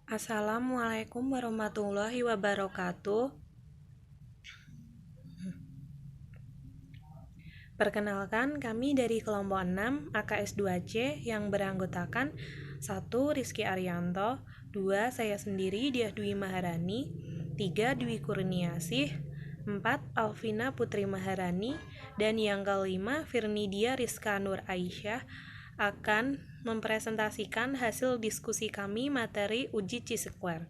Assalamualaikum warahmatullahi wabarakatuh. Perkenalkan, kami dari kelompok 6 AKS 2C yang beranggotakan 1. Rizky Arianto, 2. Saya sendiri Diah Dwi Maharani, 3. Dwi Kurniasih, 4. Alvina Putri Maharani, dan yang kelima Firnidia Rizka Nur Aisyah akan mempresentasikan hasil diskusi kami materi uji Chi-square.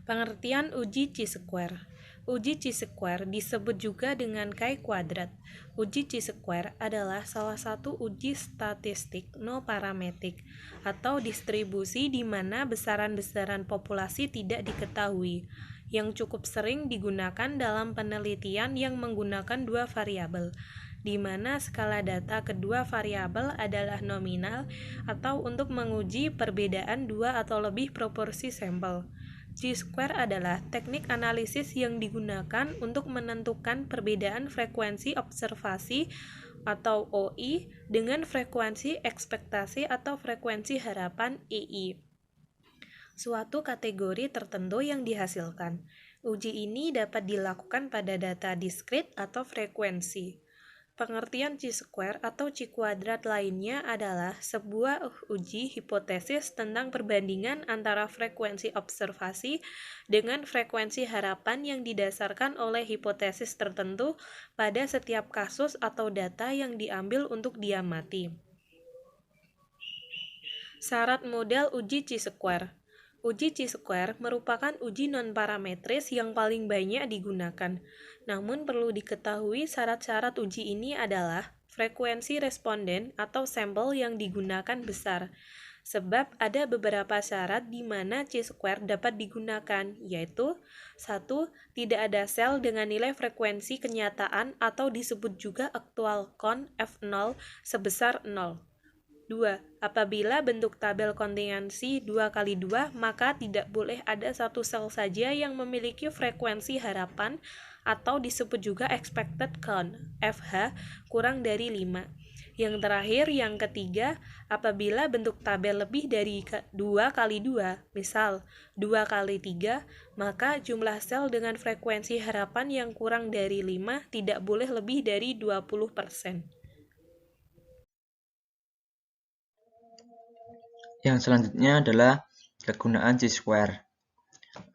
Pengertian uji Chi-square. Uji Chi-square disebut juga dengan chi-kuadrat. Uji Chi-square adalah salah satu uji statistik no-parametrik atau distribusi di mana besaran-besaran populasi tidak diketahui, yang cukup sering digunakan dalam penelitian yang menggunakan dua variabel, di mana skala data kedua variabel adalah nominal atau untuk menguji perbedaan dua atau lebih proporsi sampel. Chi-square adalah teknik analisis yang digunakan untuk menentukan perbedaan frekuensi observasi atau OI dengan frekuensi ekspektasi atau frekuensi harapan EI. Suatu kategori tertentu yang dihasilkan. Uji ini dapat dilakukan pada data diskrit atau frekuensi. Pengertian Chi-square atau Chi-kuadrat lainnya adalah sebuah uji hipotesis tentang perbandingan antara frekuensi observasi dengan frekuensi harapan yang didasarkan oleh hipotesis tertentu pada setiap kasus atau data yang diambil untuk diamati. Syarat model uji Chi-square. Uji Chi-square merupakan uji non-parametris yang paling banyak digunakan. Namun perlu diketahui syarat-syarat uji ini adalah frekuensi responden atau sampel yang digunakan besar. Sebab ada beberapa syarat di mana Chi-square dapat digunakan, yaitu 1. Tidak ada sel dengan nilai frekuensi kenyataan atau disebut juga actual count F0 sebesar 0. 2. Apabila bentuk tabel kontingensi 2x2, maka tidak boleh ada satu sel saja yang memiliki frekuensi harapan atau disebut juga expected count, FH, kurang dari 5. Yang terakhir, yang ketiga, apabila bentuk tabel lebih dari 2x2, misal 2x3, maka jumlah sel dengan frekuensi harapan yang kurang dari 5 tidak boleh lebih dari 20%. Yang selanjutnya adalah kegunaan Chi-square.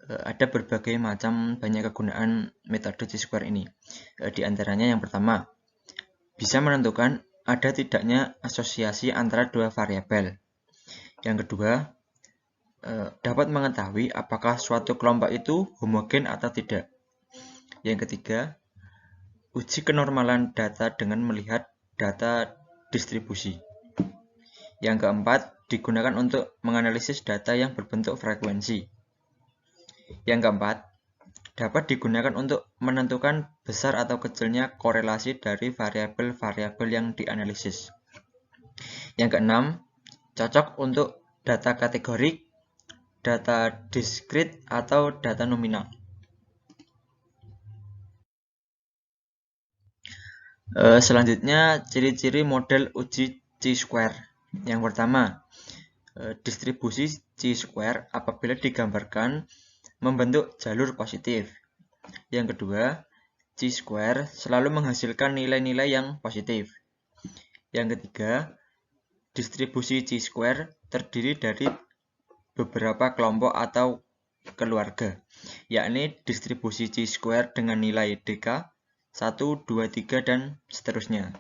Ada berbagai macam banyak kegunaan metode Chi-square ini. Di antaranya yang pertama, bisa menentukan ada tidaknya asosiasi antara dua variabel. Yang kedua, dapat mengetahui apakah suatu kelompok itu homogen atau tidak. Yang ketiga, uji kenormalan data dengan melihat data distribusi. Yang keempat, digunakan untuk menganalisis data yang berbentuk frekuensi. Yang keempat, dapat digunakan untuk menentukan besar atau kecilnya korelasi dari variabel-variabel yang dianalisis. Yang keenam, cocok untuk data kategorik, data diskrit, atau data nominal. Selanjutnya, ciri-ciri model uji Chi-square. Yang pertama, distribusi Chi-square apabila digambarkan membentuk jalur positif. Yang kedua, Chi-square selalu menghasilkan nilai-nilai yang positif. Yang ketiga, distribusi Chi-square terdiri dari beberapa kelompok atau keluarga, yakni distribusi Chi-square dengan nilai DK 1, 2, 3, dan seterusnya.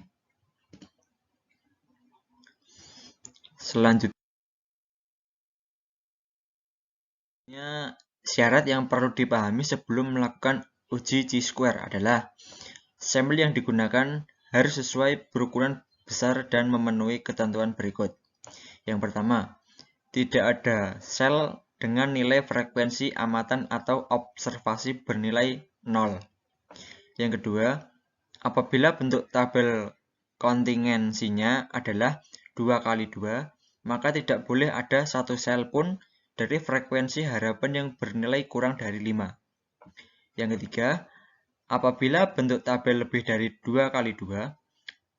Selanjutnya, syarat yang perlu dipahami sebelum melakukan uji Chi-square adalah sampel yang digunakan harus sesuai berukuran besar dan memenuhi ketentuan berikut. Yang pertama, tidak ada sel dengan nilai frekuensi amatan atau observasi bernilai 0. Yang kedua, apabila bentuk tabel kontingensinya adalah 2x2, maka tidak boleh ada satu sel pun dari frekuensi harapan yang bernilai kurang dari 5. Yang ketiga, apabila bentuk tabel lebih dari 2x2,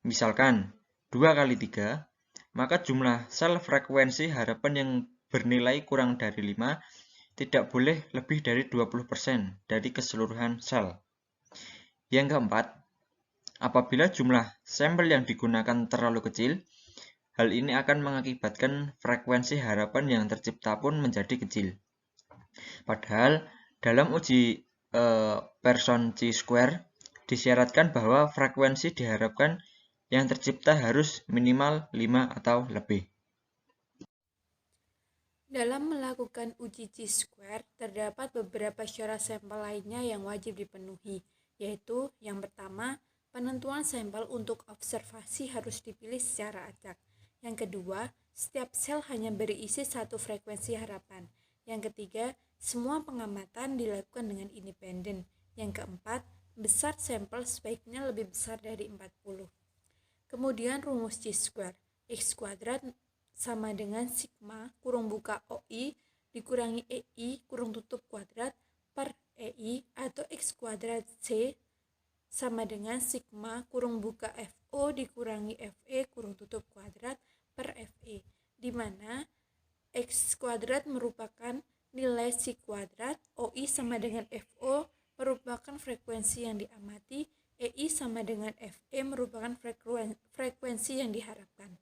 misalkan 2x3, maka jumlah sel frekuensi harapan yang bernilai kurang dari 5, tidak boleh lebih dari 20% dari keseluruhan sel. Yang keempat, apabila jumlah sampel yang digunakan terlalu kecil, hal ini akan mengakibatkan frekuensi harapan yang tercipta pun menjadi kecil. Padahal dalam uji Pearson chi-square disyaratkan bahwa frekuensi diharapkan yang tercipta harus minimal 5 atau lebih. Dalam melakukan uji chi-square, terdapat beberapa syarat sampel lainnya yang wajib dipenuhi, yaitu yang pertama, penentuan sampel untuk observasi harus dipilih secara acak. Yang kedua, setiap sel hanya berisi satu frekuensi harapan. Yang ketiga, semua pengamatan dilakukan dengan independen. Yang keempat, besar sampel sebaiknya lebih besar dari 40. Kemudian rumus chi-square, X kuadrat sama dengan sigma kurung buka OI dikurangi EI kurung tutup kuadrat per EI atau X kuadrat C sama dengan sigma kurung buka FO dikurangi FE kurung tutup kuadrat per FE, di mana X kuadrat merupakan nilai C kuadrat, OI sama dengan FO merupakan frekuensi yang diamati, EI sama dengan FE merupakan frekuensi yang diharapkan.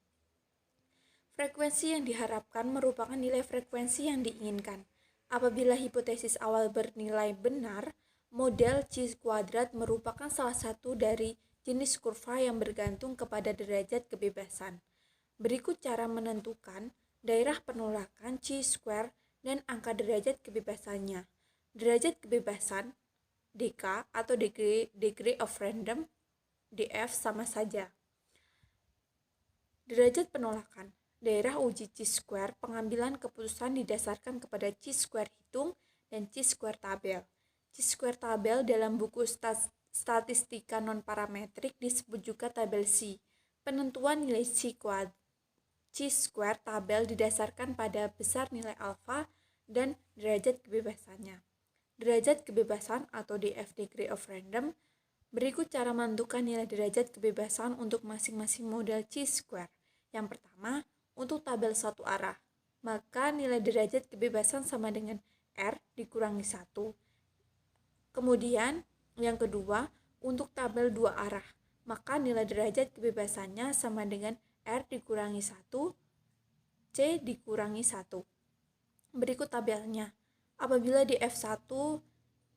Frekuensi yang diharapkan merupakan nilai frekuensi yang diinginkan. Apabila hipotesis awal bernilai benar, model chi kuadrat merupakan salah satu dari jenis kurva yang bergantung kepada derajat kebebasan. Berikut cara menentukan daerah penolakan chi square dan angka derajat kebebasannya. Derajat kebebasan DK atau degree of freedom DF sama saja. Derajat penolakan daerah uji chi-square, pengambilan keputusan didasarkan kepada chi-square hitung dan chi-square tabel. Chi-square tabel dalam buku statistika non-parametrik disebut juga tabel C. Penentuan nilai chi-square tabel didasarkan pada besar nilai alfa dan derajat kebebasannya. Derajat kebebasan atau DF degree of freedom. Berikut cara menentukan nilai derajat kebebasan untuk masing-masing model chi-square. Yang pertama, untuk tabel satu arah, maka nilai derajat kebebasan sama dengan R dikurangi 1. Kemudian, yang kedua, untuk tabel dua arah, maka nilai derajat kebebasannya sama dengan R dikurangi 1, C dikurangi 1. Berikut tabelnya. Apabila di F1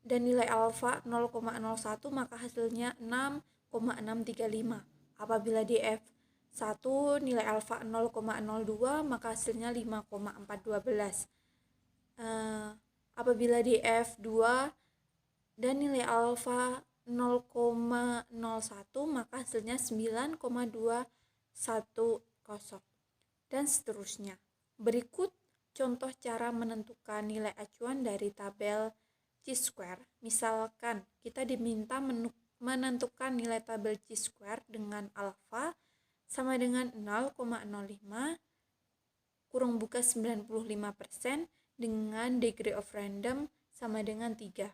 dan nilai alfa 0,01, maka hasilnya 6,635. Apabila di F1 nilai alfa 0,02 maka hasilnya 5,412. Apabila di F2 dan nilai alfa 0,01 maka hasilnya 9,210 dan seterusnya. Berikut contoh cara menentukan nilai acuan dari tabel chi-square. Misalkan kita diminta menentukan nilai tabel chi-square dengan alfa sama dengan 0,05 kurung buka 95% dengan degree of freedom sama dengan 3.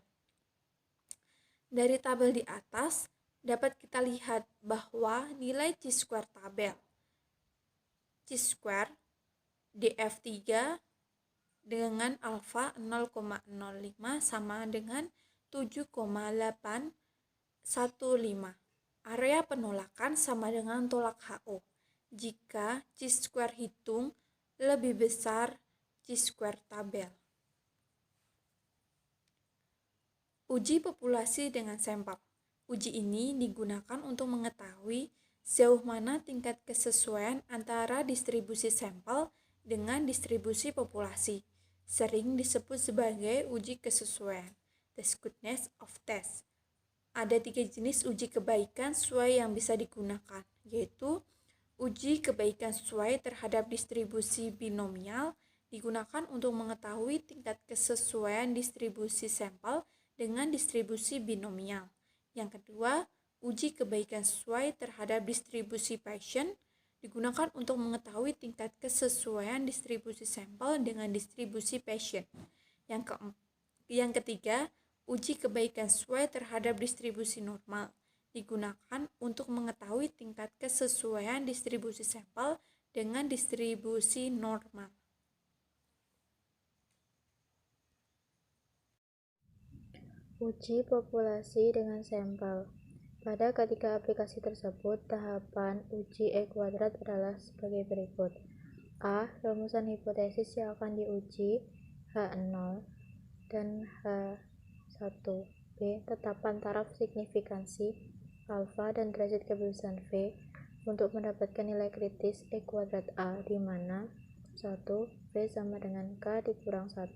Dari tabel di atas dapat kita lihat bahwa nilai chi-square tabel chi-square DF3 dengan alfa 0,05 sama dengan 7,815. Area penolakan sama dengan tolak HO jika chi-square hitung lebih besar chi-square tabel. Uji populasi dengan sampel. Uji ini digunakan untuk mengetahui sejauh mana tingkat kesesuaian antara distribusi sampel dengan distribusi populasi. Sering disebut sebagai uji kesesuaian, test goodness of test. Ada 3 jenis uji kebaikan sesuai yang bisa digunakan, yaitu uji kebaikan sesuai terhadap distribusi binomial digunakan untuk mengetahui tingkat kesesuaian distribusi sampel dengan distribusi binomial. Yang kedua, uji kebaikan sesuai terhadap distribusi Bayesian digunakan untuk mengetahui tingkat kesesuaian distribusi sampel dengan distribusi Bayesian. Yang ketiga, uji kebaikan sesuai terhadap distribusi normal digunakan untuk mengetahui tingkat kesesuaian distribusi sampel dengan distribusi normal. Uji populasi dengan sampel. Pada ketiga aplikasi tersebut, tahapan uji E kuadrat adalah sebagai berikut. A. Rumusan hipotesis yang akan diuji H0 dan H1. B. Tetapan taraf signifikansi alfa dan derajat kebebasan V untuk mendapatkan nilai kritis E kuadrat A, di mana 1. V sama dengan K dikurang 1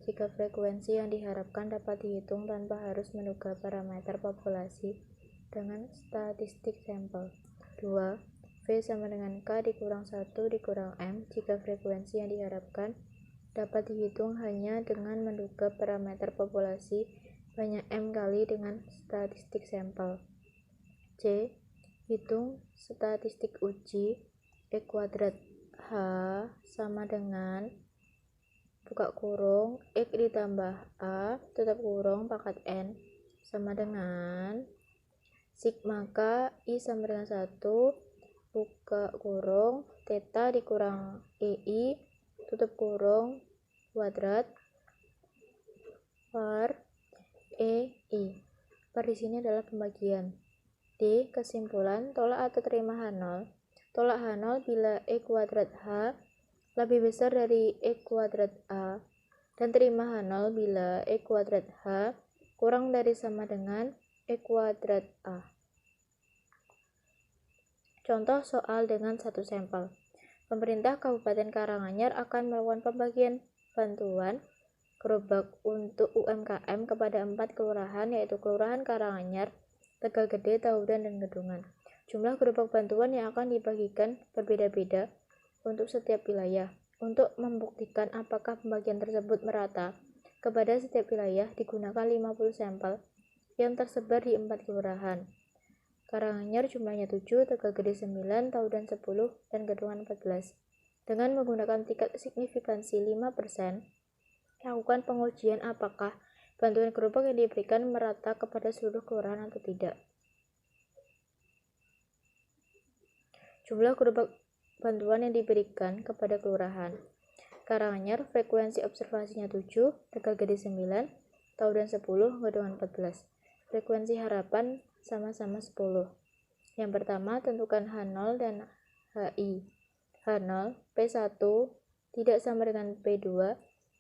jika frekuensi yang diharapkan dapat dihitung tanpa harus menduga parameter populasi dengan statistik sampel. 2. V sama dengan K dikurang 1 dikurang M jika frekuensi yang diharapkan dapat dihitung hanya dengan menduga parameter populasi banyak M kali dengan statistik sampel. C. Hitung statistik uji E kuadrat H sama dengan buka kurung X ditambah A tutup kurung pangkat N sama dengan sigma K I sama dengan 1 buka kurung theta dikurang EI tutup kurung kuadrat per EI. Per di sini adalah pembagian. D. Kesimpulan, tolak atau terima H0. Tolak H0 bila E kuadrat H lebih besar dari E kuadrat A, dan terima H0 bila E kuadrat H kurang dari sama dengan E kuadrat A. Contoh soal dengan satu sampel. Pemerintah Kabupaten Karanganyar akan melakukan pembagian bantuan gerobak untuk UMKM kepada 4 kelurahan, yaitu Kelurahan Karanganyar, Tegalgede, Taudan, dan Gedungan. Jumlah gerobak bantuan yang akan dibagikan berbeda-beda untuk setiap wilayah. Untuk membuktikan apakah pembagian tersebut merata kepada setiap wilayah, digunakan 50 sampel yang tersebar di 4 kelurahan. Karanganyar jumlahnya 7, Tegalgede 9, Taudan 10, dan Gedungan 14. Dengan menggunakan tingkat signifikansi 5%, lakukan pengujian apakah bantuan gerobak yang diberikan merata kepada seluruh kelurahan atau tidak. Jumlah gerobak bantuan yang diberikan kepada kelurahan. Karanganyar frekuensi observasinya 7, Tegalgede 9, Taudan 10, Gedungan 14. Frekuensi harapan sama-sama 10. Yang pertama, tentukan H0 dan HI. H0, P1 tidak sama dengan P2,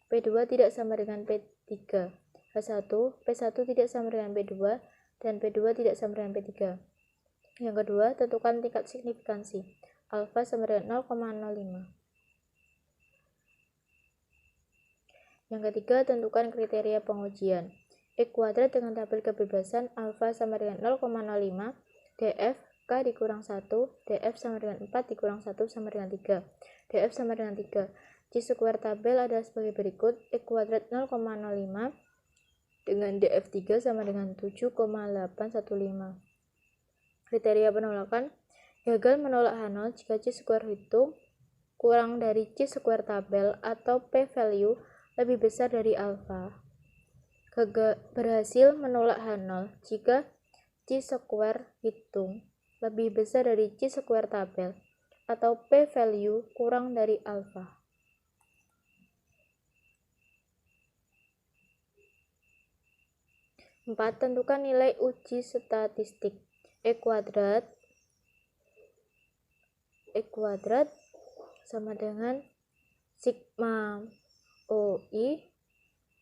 P2 tidak sama dengan P3. H1, P1 tidak sama dengan P2, dan P2 tidak sama dengan P3. Yang kedua, tentukan tingkat signifikansi. Alfa sama dengan 0,05. Yang ketiga, tentukan kriteria pengujian. E kuadrat dengan tabel kebebasan alfa sama dengan 0,05, df K dikurang 1, df sama dengan 4 dikurang 1 sama dengan 3, df sama dengan 3. Chi-square tabel adalah sebagai berikut. E kuadrat 0,05 dengan df3 sama dengan 7,815. Kriteria penolakan: gagal menolak H0 jika Chi-square hitung kurang dari Chi-square tabel atau p-value lebih besar dari alfa. Berhasil menolak H0 jika Chi-square hitung lebih besar dari Chi-square tabel atau p-value kurang dari alfa. Empat, tentukan nilai uji statistik. E kuadrat sama dengan sigma OI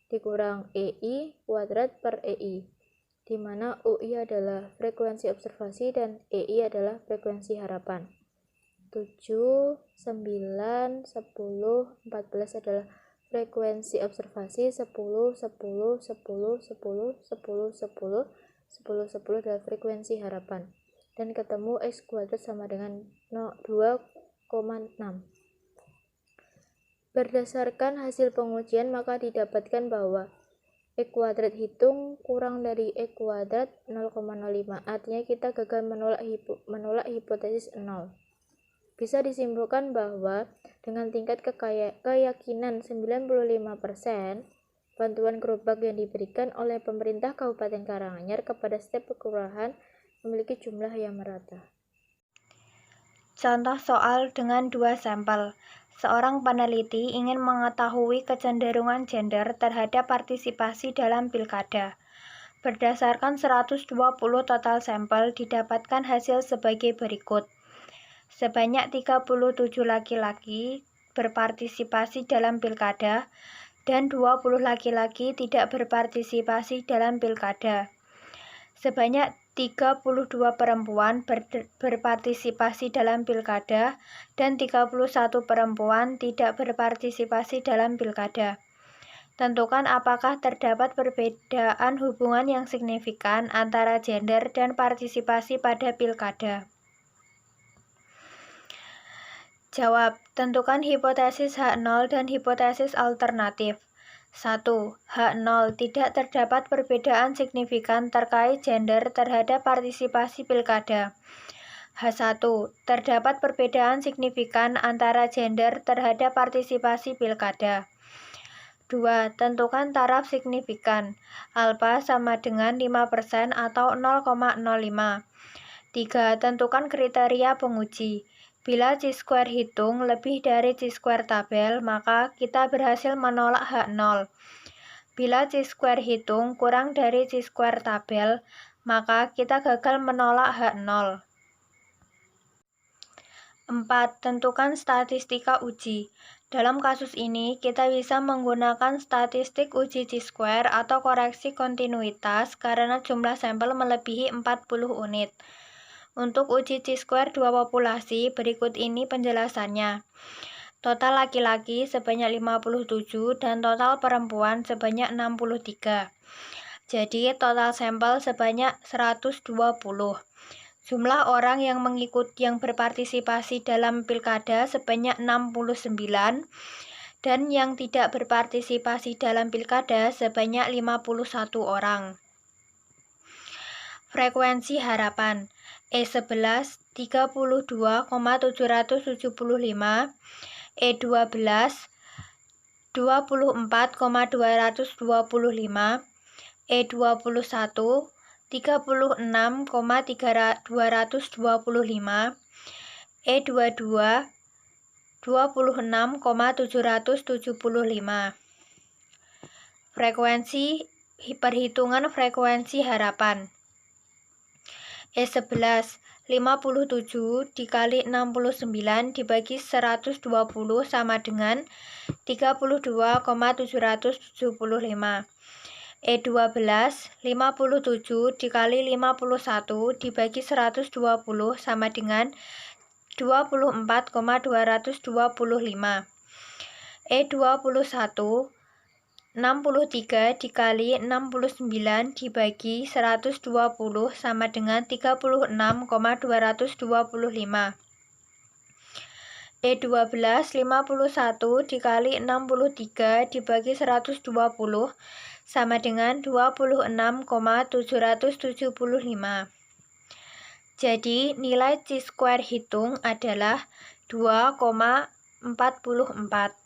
dikurang EI kuadrat per EI, di mana OI adalah frekuensi observasi dan EI adalah frekuensi harapan. 7, 9, 10, 14 adalah frekuensi observasi, 10, 10, 10, 10, 10, 10, 10, 10 adalah frekuensi harapan, dan ketemu X kuadrat sama dengan 2,6. Berdasarkan hasil pengujian, maka didapatkan bahwa E kuadrat hitung kurang dari E kuadrat 0,05, artinya kita gagal menolak hipotesis 0. Bisa disimpulkan bahwa dengan tingkat keyakinan 95%, bantuan gerobak yang diberikan oleh pemerintah Kabupaten Karanganyar kepada setiap kelurahan memiliki jumlah yang merata. Contoh soal dengan 2 sampel. Seorang peneliti ingin mengetahui kecenderungan gender terhadap partisipasi dalam pilkada. Berdasarkan 120 total sampel didapatkan hasil sebagai berikut. Sebanyak 37 laki-laki berpartisipasi dalam pilkada dan 20 laki-laki tidak berpartisipasi dalam pilkada. Sebanyak 32 perempuan berpartisipasi dalam pilkada dan 31 perempuan tidak berpartisipasi dalam pilkada. Tentukan apakah terdapat perbedaan hubungan yang signifikan antara gender dan partisipasi pada pilkada. Jawab. Tentukan hipotesis H0 dan hipotesis alternatif. 1. H0. Tidak terdapat perbedaan signifikan terkait gender terhadap partisipasi pilkada. H1. Terdapat perbedaan signifikan antara gender terhadap partisipasi pilkada. 2. Tentukan taraf signifikan. Alfa sama dengan 5% atau 0,05. 3. Tentukan kriteria penguji. Bila chi-square hitung lebih dari chi-square tabel, maka kita berhasil menolak H0. Bila chi-square hitung kurang dari chi-square tabel, maka kita gagal menolak H0. 4. Tentukan statistika uji. Dalam kasus ini, kita bisa menggunakan statistik uji chi-square atau koreksi kontinuitas karena jumlah sampel melebihi 40 unit. Untuk uji chi-square dua populasi, berikut ini penjelasannya. Total laki-laki sebanyak 57 dan total perempuan sebanyak 63. Jadi, total sampel sebanyak 120. Jumlah orang yang berpartisipasi dalam pilkada sebanyak 69 dan yang tidak berpartisipasi dalam pilkada sebanyak 51 orang. Frekuensi harapan E11 32,775, E12 24,225, E21 36,225, E22 26,775. Frekuensi perhitungan frekuensi harapan. E11 57 dikali 69 dibagi 120 sama dengan 32,775. E12 57 dikali 51 dibagi 120 sama dengan 24,225. E21 63 dikali 69 dibagi 120 sama dengan 36,225. E12 51 dikali 63 dibagi 120 sama dengan 26,775. Jadi nilai chi-square hitung adalah 2,44.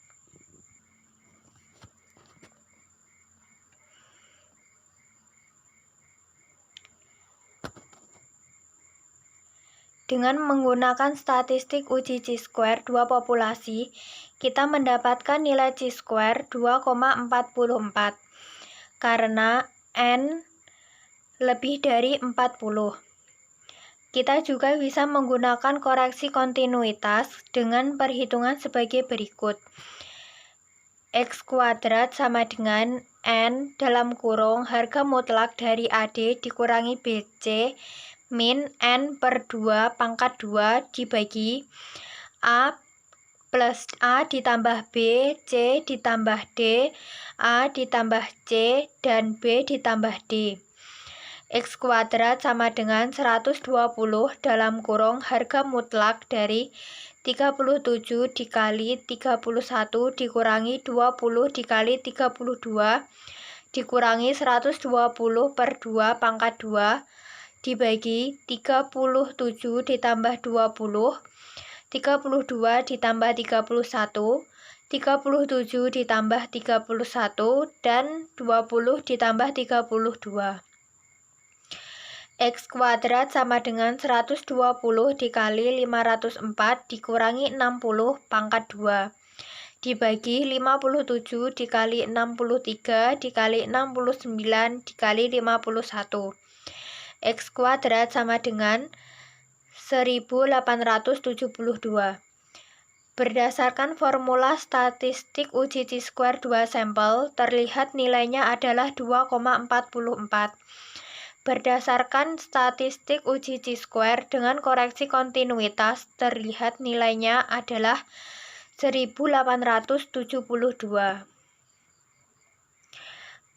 Dengan menggunakan statistik uji chi-square dua populasi, kita mendapatkan nilai chi-square 2,44 karena N lebih dari 40. Kita juga bisa menggunakan koreksi kontinuitas dengan perhitungan sebagai berikut. X kuadrat sama dengan N dalam kurung harga mutlak dari AD dikurangi BC min N per 2 pangkat 2 dibagi A plus A ditambah B, C ditambah D, A ditambah C, dan B ditambah D. X kuadrat sama dengan 120 dalam kurung harga mutlak dari 37 dikali 31 dikurangi 20 dikali 32 dikurangi 120 per 2 pangkat 2 dibagi 37 ditambah 20, 32 ditambah 31, 37 ditambah 31, dan 20 ditambah 32. X kuadrat sama dengan 120 dikali 504 dikurangi 60 pangkat 2 dibagi 57 dikali 63 dikali 69 dikali 51. X kuadrat sama dengan 1872. Berdasarkan formula statistik uji chi-square 2 sampel, terlihat nilainya adalah 2,44. Berdasarkan statistik uji chi-square dengan koreksi kontinuitas, terlihat nilainya adalah 1872.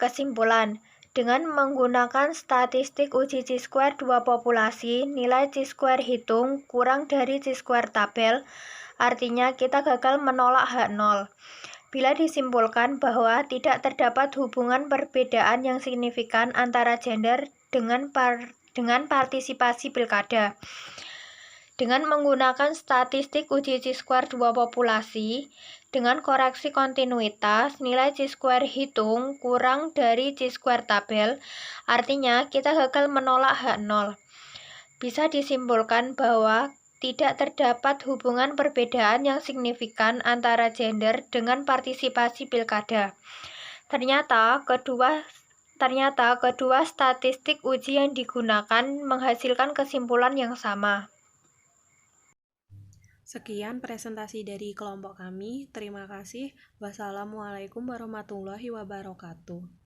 Kesimpulan, dengan menggunakan statistik uji chi-square 2 populasi, nilai chi-square hitung kurang dari chi-square tabel, artinya kita gagal menolak H0. Bila disimpulkan bahwa tidak terdapat hubungan perbedaan yang signifikan antara gender dengan partisipasi pilkada. Dengan menggunakan statistik uji chi-square 2 populasi, dengan koreksi kontinuitas, nilai chi-square hitung kurang dari chi-square tabel, artinya kita gagal menolak H0. Bisa disimpulkan bahwa tidak terdapat hubungan perbedaan yang signifikan antara gender dengan partisipasi pilkada. Ternyata kedua statistik uji yang digunakan menghasilkan kesimpulan yang sama. Sekian presentasi dari kelompok kami. Terima kasih. Wassalamualaikum warahmatullahi wabarakatuh.